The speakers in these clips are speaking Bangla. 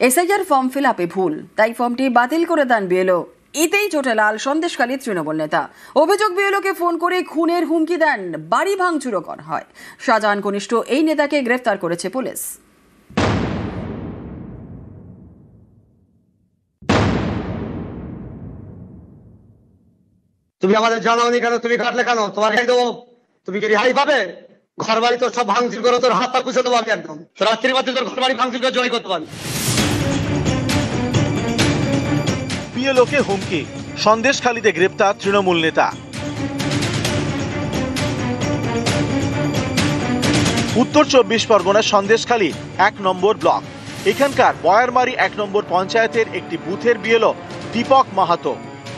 এসআইআর ফর্ম ফিল আপে ভুল, তাই ফর্মটি বাতিল করে দেন বিএলও। এতেই চোটে লাল সন্দেশখালী তৃণমূল নেতা। অভিযোগ, বিএলওকে ফোন করে খুনের হুমকি দেন, বাড়ি ভাঙচুরও করা হয়। শাহজাহান ঘনিষ্ঠ এই নেতাকে গ্রেফতার করেছে পুলিশ। তুমি আমাদের জানাওনি কেন? তুমি কাটলে কেন? তোমার গাড়ি দেবো, তুমি কি রেহাই পাবে? ঘর বাড়ি তো সব ভাঙচুর করে তোর হাত পা কুচে দেবো আমি একদম। তোর রাত্রির মধ্যে তোর ঘর বাড়ি ভাঙচুর করে জয় করতে পারবি। বিএলওকে হুমকি, সন্দেশখালীতে গ্রেপ্তার তৃণমূল নেতা। উত্তর 24 পরগনার সন্দেশখালী 1 নম্বর ব্লক। এখানকার বয়ারমারি 1 নম্বর পঞ্চায়েতের একটি বুথের বিএলও দীপক মাহাতো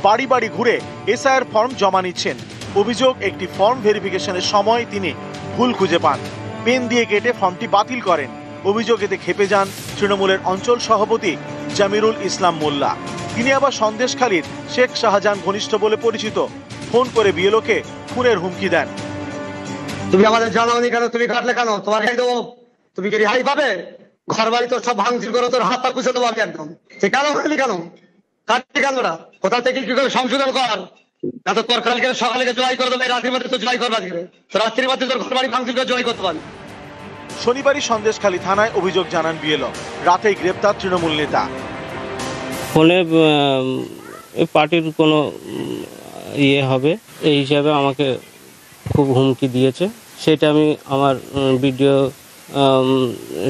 বাড়ি বাড়ি ঘুরে এসআইআর ফর্ম জমা নিচ্ছেন। অভিযোগ, একটি ফর্ম ভেরিফিকেশনের সময় তিনি ভুল খুঁজে পান, পেন দিয়ে কেটে ফর্মটি বাতিল করেন। অভিযোগ, এতে ক্ষেপে যান তৃণমূলের অঞ্চল সভাপতি জামিরুল ইসলাম মোল্লা। তিনি আবার সন্দেশখালীর শেখ শাহজাহান ঘনিষ্ঠ বলে পরিচিত। ফোন করে বিএলওকে খুনের হুমকি দেন। তুমি আমাদের জানাওনি কেন? তুমি কাটলে কেন? তোমার গাড়ি দেবো, তুমি কি রেহাই পাবে? ঘর বাড়ি তো সব ভাঙচুর করে তোর হাত পা কুচে দেবো আমি একদম। সে কেন করলি কেন? কাটলি কেন? ওরা কোথা থেকে কি করে সংশোধন কর, না তো তোর কালকে সকালে জয় করে দেবে, রাত্রির মধ্যে তো জয় করবা। তোর রাত্রির মধ্যে তোর ঘর বাড়ি ভাঙচুর করে জয় করতে পারবি। শনিবারই সন্দেশখালী থানায় অভিযোগ জানান বিএলও। রাতেই গ্রেপ্তার তৃণমূল নেতা। ফোনে পার্টির কোনো হবে এই হিসাবে আমাকে খুব হুমকি দিয়েছে। সেটা আমি আমার বিডিও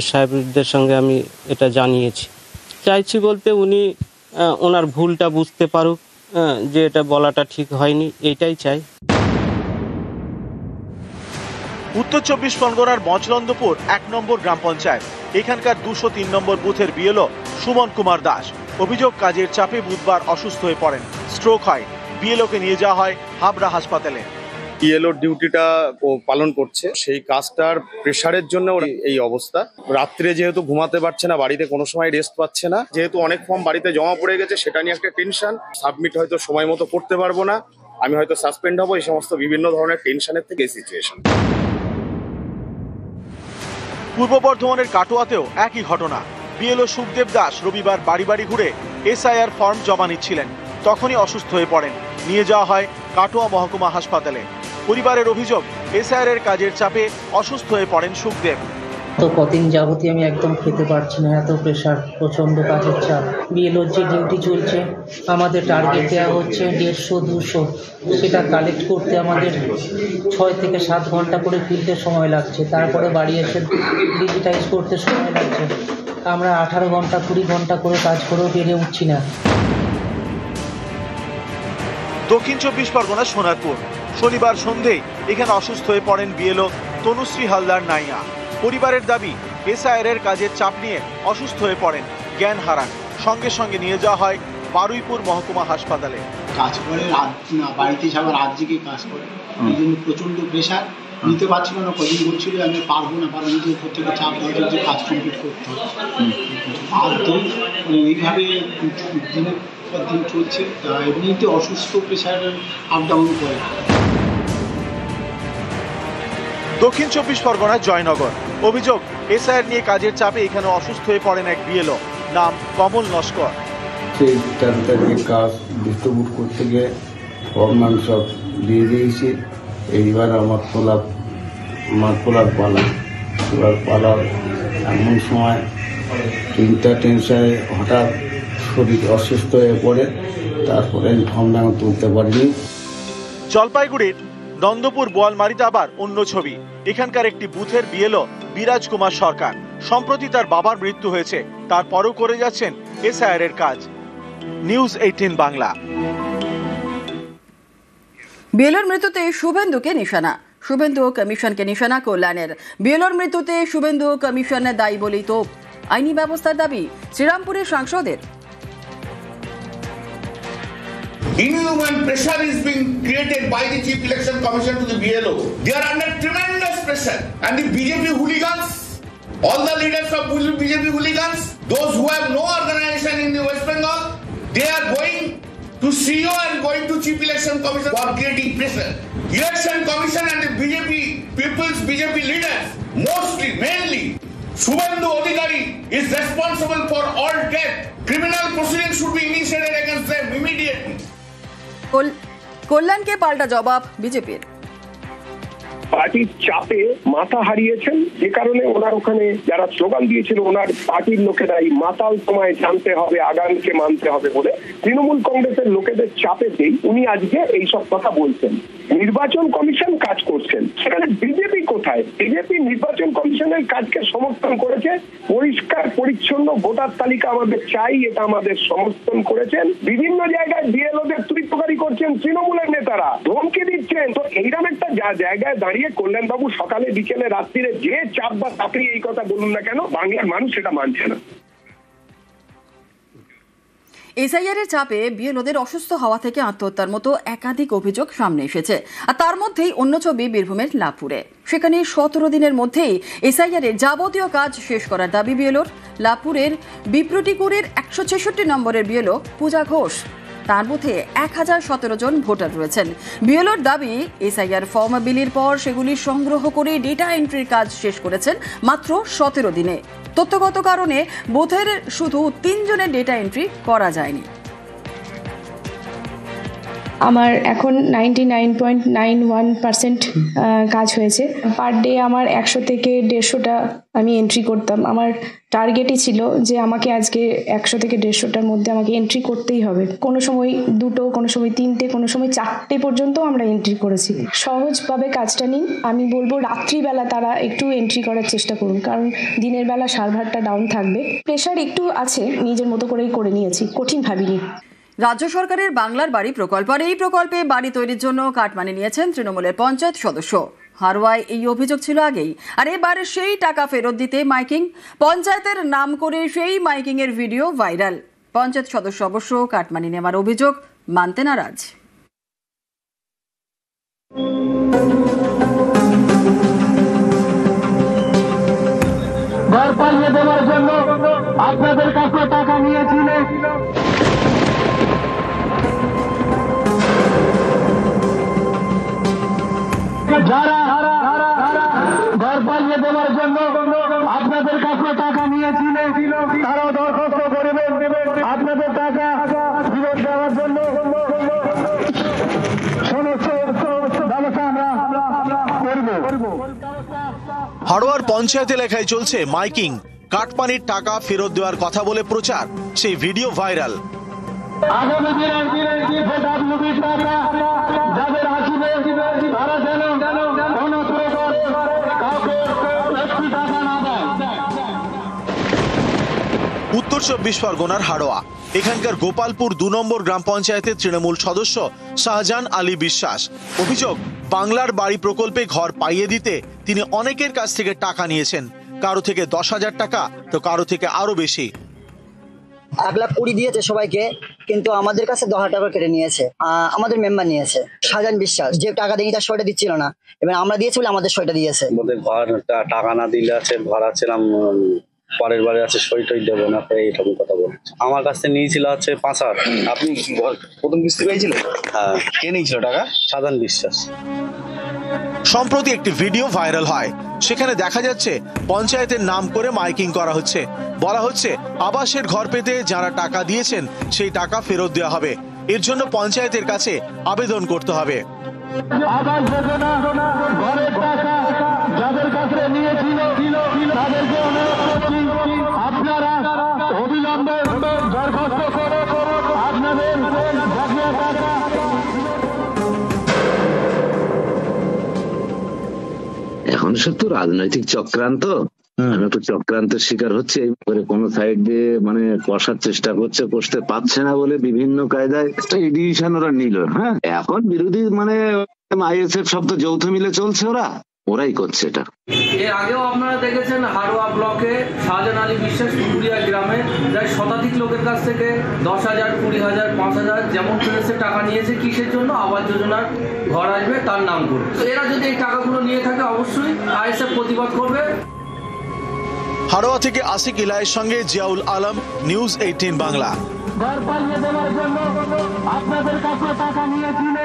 সাহেবদের সঙ্গে আমি এটা জানিয়েছি। চাইছি বলতে উনি ওনার ভুলটা বুঝতে পারুক, যে এটা বলাটা ঠিক হয়নি, এইটাই চাই। উত্তর 24 পরগনার মচলন্দপুর 1 নম্বর গ্রাম পঞ্চায়েত। এখানকার 203 নম্বর বুথের বিএলও সুমন কুমার দাস। অভিযোগ, কাজের চাপে বুধবার অসুস্থ হয়ে পড়েন, স্ট্রোক হয়। বিএলওকে নিয়ে যাওয়া হয় হাবড়া হাসপাতালে। বিএলওর ডিউটিটা ও পালন করছে, সেই কাজটার প্রেশারের জন্য এই অবস্থা। রাত্রে যেহেতু ঘুমাতে পারছে না, বাড়িতে কোনো সময় রেস্ট পাচ্ছে না, যেহেতু অনেক ফর্ম বাড়িতে জমা পড়ে গেছে, সেটা নিয়ে একটা টেনশন। সাবমিট হয়তো সময় মতো করতে পারবো না, আমি হয়তো সাসপেন্ড হবো, এই সমস্ত বিভিন্ন ধরনের টেনশনের থেকে এই সিচুয়েশন। পূর্ব বর্ধমানের কাটোয়াতেও একই ঘটনা। বিএলও সুখদেব দাস রবিবার বাড়ি বাড়ি ঘুরে এসআইআর ফর্ম জমা নিচ্ছিলেন, তখনই অসুস্থ হয়ে পড়েন। নিয়ে যাওয়া হয় কাটোয়া মহকুমা হাসপাতালে। পরিবারের অভিযোগ, এসআইআর এর কাজের চাপে অসুস্থ হয়ে পড়েন সুখদেব। তো কদিন যাবতীয় আমি একদম খেতে পারছি না, এত প্রেশার, প্রচন্ড কাজের চাপ। বিএলওর যে ডিউটি চলছে, আমাদের টার্গেট দেওয়া হচ্ছে 150-200, সেটা কালেক্ট করতে আমাদের 6 থেকে 7 ঘন্টা করে ফিরতে সময় লাগছে। তারপরে বাড়ি এসে ডিজিটাইজ করতে সময় লাগছে। আমরা 18 ঘন্টা 20 ঘন্টা করে কাজ করেও পেরে উঠছি না। দক্ষিণ 24 পরগনা সোনারপুর। শনিবার সন্ধ্যেই এখানে অসুস্থ হয়ে পড়েন বিএলও তনুশ্রী হালদার নাইয়া। পরিবারের দাবি, এসআইআর এর কাজের চাপ নিয়ে অসুস্থ হয়ে পড়েন, জ্ঞান হারান। সঙ্গে সঙ্গে নিয়ে যাওয়া হয় বারুইপুর মহকুমা হাসপাতালে। কাজ করে বাড়িতে আবার রাত জেগে কাজ করে, এই জন্য প্রচন্ড প্রেশার নিতে পারছিল না। কদিন বলছিল আমি পারবো না, কারণ নিজের উপর থেকে চাপ দেওয়া যে কাজ কমপ্লিট করতে হবে। আর তো এইভাবে দিনের পর দিন চলছে। এমনিতে অসুস্থ, প্রেশার আপ ডাউন করে। দক্ষিণ 24 পরগনার জয়নগর। অভিযোগ, এসআইআর নিয়ে কাজের চাপে এখানে অসুস্থ হয়ে পড়েন এক বিএলও, নাম কমল নস্কর। সেই 10 তারিখে কাজ ডিস্ট্রিবিউট করতে গিয়ে ফর্ম সব দিয়ে দিয়েছি। এইবার আমার তোলার পালা এমন সময় চিন্তা টেনশনে হঠাৎ শরীর অসুস্থ হয়ে পড়ে, তারপরে ফর্ম আমি তুলতে পারিনি। জলপাইগুড়ির নন্দপুর বোয়ালমারিতে আবার অন্য ছবি। এখানকার একটি বুথের বিএলও বিরাজ কুমার সরকার। সম্প্রতি তার বাবার মৃত্যু হয়েছে, তারপরও করে যাচ্ছেন এসআইআর এর কাজ। নিউজ 18 বাংলা। বিএলওর মৃত্যুতে শুভেন্দুকে নিশানা। শুভেন্দু কমিশনকে নিশানা কল্যাণের। বিএলওর মৃত্যুতে শুভেন্দু কমিশন দায়ী বলেই তো আইনি ব্যবস্থার দাবি শ্রীরামপুরের সাংসদের। Inhuman pressure is being created by the Chief Election Commission to the BLO. They are under tremendous pressure. And the BJP hooligans, all the leaders of BJP hooligans, those who have no organization in the West Bengal, they are going to CEO and going to Chief Election Commission for creating pressure. Election Commission and the BJP leaders, mainly, Shubhendu Adhikari is responsible for all correct. Criminal proceedings should be initiated against them immediately. কল্যাণকে পাল্টা জবাব বিজেপির। পার্টির চাপে মাথা হারিয়েছেন, যে কারণে ওনার ওখানে যারা স্লোগান দিয়েছিল ওনার পার্টির লোকেরাই মাতাল তোমায় জানতে হবে, আগামীকে মানতে হবে বলে তৃণমূল কংগ্রেসের লোকেদের চাপেতেই উনি আজকে এইসব কথা বলছেন। নির্বাচন কমিশন কাজ করছেন, সেখানে বিজেপি কোথায়? বিজেপি নির্বাচন কমিশনের কাজকে সমর্থন করেছে, পরিষ্কার পরিচ্ছন্ন ভোটার তালিকা আমাদের চাই, এটা আমাদের সমর্থন করেছেন। বিভিন্ন জায়গায় বিএলওদের তুই-তোকারি করছেন তৃণমূলের নেতারা, ধমকি দিচ্ছেন। তো এইরকম একটা জায়গায় দাঁড়িয়ে কল্যাণবাবু সকালে বিকেলে রাত্রিরে যে চাপ বা চাকরি এই কথা বলুন না কেন, বাংলার মানুষ সেটা মানছে না। এসআইআর এর চাপে বিএলওদের অসুস্থ হওয়া থেকে আত্মহত্যার মতো একাধিক অভিযোগ সামনে এসেছে। আর তার মধ্যেই অন্য ছবি বীরভূমের লাভপুরে। সেখানে 17 দিনের মধ্যেই এসআইআর এর যাবতীয় কাজ শেষ করার দাবি বিএলওর। লাভপুরের বিপ্রটিকুরের 166 নম্বরের বিএলও পূজা ঘোষ, তার মধ্যে 1017 জন ভোটার রয়েছেন। বিএলওর দাবি, এসআইআর ফর্ম বিলির পর সেগুলি সংগ্রহ করে ডেটা এন্ট্রির কাজ শেষ করেছেন মাত্র 17 দিনে। তথ্যগত কারণে বুথের শুধু 3 জনের ডেটা এন্ট্রি করা যায়নি। আমার এখন 99.91% কাজ হয়েছে। পার ডে আমার 100 থেকে 150টা আমি এন্ট্রি করতাম। আমার টার্গেটই ছিল যে আমাকে আজকে 100 থেকে 150টার মধ্যে আমাকে এন্ট্রি করতেই হবে। কোনো সময় 2টো, কোনো সময় 3টে, কোনো সময় 4টে পর্যন্ত আমরা এন্ট্রি করেছি। সহজভাবে কাজটা নিন, আমি বলবো রাত্রিবেলা তারা একটু এন্ট্রি করার চেষ্টা করুন, কারণ দিনের বেলা সার্ভারটা ডাউন থাকবে। প্রেশার একটু আছে, নিজের মতো করেই করে নিয়েছি, কঠিন ভাবিনি। রাজ্য সরকারের বাংলার বাড়ি প্রকল্প, আর এই প্রকল্পে বাড়ি তৈরির জন্য কাটমানি নিয়েছেন তৃণমূলের পঞ্চায়েত সদস্য। হারোয়ায় এই অভিযোগ ছিল আগেই, আর এবার সেই টাকা ফেরত দিতে মাইকিং। পঞ্চায়েতের নাম করে সেই মাইকিং এর ভিডিও ভাইরাল। পঞ্চায়েত সদস্য অবশ্য কাটমানি নেওয়ার অভিযোগ মানতে নারাজ। ঘর পাইয়ে দেওয়ার জন্য আপনাদের কাছে টাকা নিয়েছিলেন, যারা ঘর পাইয়ে দেওয়ার জন্য আপনাদের কাছে টাকা নিয়েছিলেন তারাও দরখাস্ত করবেন আপনাদের টাকা ফেরত দেওয়ার জন্য। সমস্ত ব্যবস্থা আমরা করব। হাড়োয়ার পঞ্চায়েত এলাকায় চলছে মাইকিং। কাটমানির টাকা ফেরত দেওয়ার কথা বলে প্রচার, সেই ভিডিও ভাইরাল। আগামী দিনে ভোটারদের টাকা যাদের আসবে তারা যেন কোনো প্রকার কাউকে একটি টাকা না দেয়। উত্তর 24 পরগনার হাড়োয়া, এখানকার গোপালপুর 2 নম্বর গ্রাম পঞ্চায়েতের তৃণমূল সদস্য শাহজাহান আলী বিশ্বাস। অভিযোগ, বাংলার বাড়ি প্রকল্পে ঘর পাইয়ে দিতে তিনি অনেকের কাছ থেকে টাকা নিয়েছেন। কারো থেকে 10,000 টাকা, তো কারো থেকে আরো বেশি। 1,20,000 দিয়েছে সবাইকে, কিন্তু আমাদের কাছে 10,000 টাকা কেটে নিয়েছে। আমাদের মেম্বার নিয়েছে শাহজাহান বিশ্বাস, যে টাকা দেয়নি তার সয়টা দিচ্ছিল না, এবং আমরা দিয়েছি বলে আমাদের সয়টা দিয়েছে। ঘর টাকা না দিলে আছে, ঘর আছিলাম পরের বারে আছে, সই টই দেবো না, এইরকম কথা বলছে। আমার কাছ থেকে নিয়েছিল হচ্ছে 5,000। আপনি প্রথম কিস্তি পেয়েছিলেন? হ্যাঁ। কে নিয়েছিল টাকা? শাহজাহান বিশ্বাস। সম্প্রতি একটি ভিডিও ভাইরাল হয়, সেখানে দেখা যাচ্ছে পঞ্চায়েতের নাম করে মাইকিং করা হচ্ছে। বলা হচ্ছে আবাসের ঘর পেতে যারা টাকা দিয়েছেন সেই টাকা ফেরত দেওয়া হবে। এর জন্য পঞ্চায়েতের কাছে আবেদন করতে হবে। আবাস যোজনা ঘরের টাকা যাদের কাছে নিয়েছিল তাদেরকে অনুরোধ করছি, আপনারা অবিলম্বে দরখাস্ত করে আপনাদের বকেয়া টাকা। এখন সব তো রাজনৈতিক চক্রান্ত, একটা চক্রান্তের শিকার হচ্ছে। কোনো সাইড দিয়ে মানে কষার চেষ্টা করছে, কষতে পারছে না বলে বিভিন্ন কায়দায় একটা ডিসিশন ওরা নিল। হ্যাঁ, এখন বিরোধী মানে আইএসএফ সব তো যৌথ মিলে চলছে, ওরাই করছে এটা। এর আগেও আপনারা দেখেছেন হাড়োয়া ব্লকে শাহজাহান আলী বিশ্বাস পুকুরিয়া গ্রামে প্রায় শতাধিক লোকের কাছ থেকে 10,000, 20,000, 5,000 যেমন পেরেছে টাকা নিয়েছে। কিসের জন্য? আবাস যোজনার ঘর আসবে তার নাম করে। তো এরা যদি এই টাকাগুলো নিয়ে থাকে অবশ্যই আইএসএফ প্রতিবাদ করবে। হাড়োয়া থেকে আসিক ইলাইয়ের সঙ্গে জিয়াউল আলম, নিউজ 18 বাংলা। ঘর পাইয়ে দেওয়ার জন্য আপনাদের কাছে টাকা নিয়েছিল।